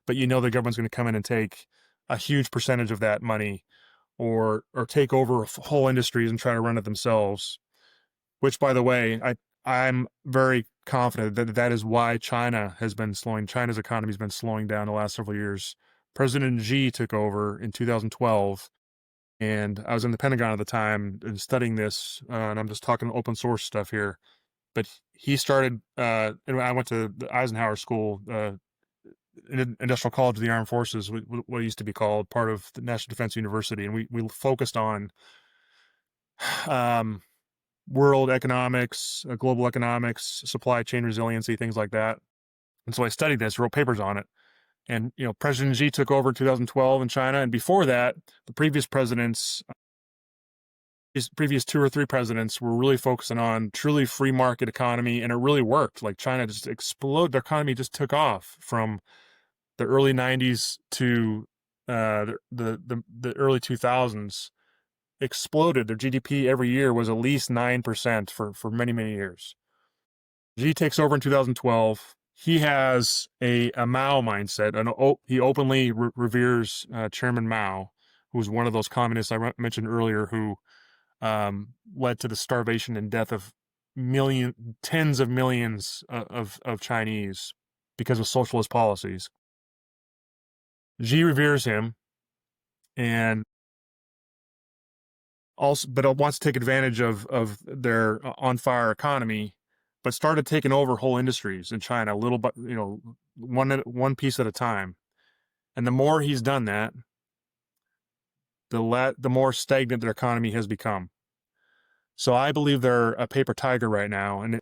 but you know the government's going to come in and take a huge percentage of that money, or take over whole industries and try to run it themselves. Which, by the way, I'm very confident that that is why China's economy has been slowing down the last several years. President Xi took over in 2012, and I was in the Pentagon at the time and studying this, and I'm just talking open source stuff here. But he started, and I went to the Eisenhower School, Industrial College of the Armed Forces, what it used to be called, part of the National Defense University, and we focused on um, world economics, global economics, supply chain resiliency, things like that. And so I studied this, wrote papers on it. And President Xi took over in 2012 in China, and before that, the previous presidents, his previous two or three presidents, were really focusing on truly free market economy, and it really worked. Like China just exploded, their economy just took off from the early 90s to the early 2000s. Exploded. Their GDP every year was at least 9% for many, many years. Xi takes over in 2012. He has a Mao mindset, and he openly reveres Chairman Mao, who was one of those communists I mentioned earlier, who led to the starvation and death of tens of millions of Chinese because of socialist policies. Xi reveres him, and also, but wants to take advantage of their on fire economy, but started taking over whole industries in China, little but one piece at a time. And the more he's done that, the more stagnant their economy has become. So I believe they're a paper tiger right now, and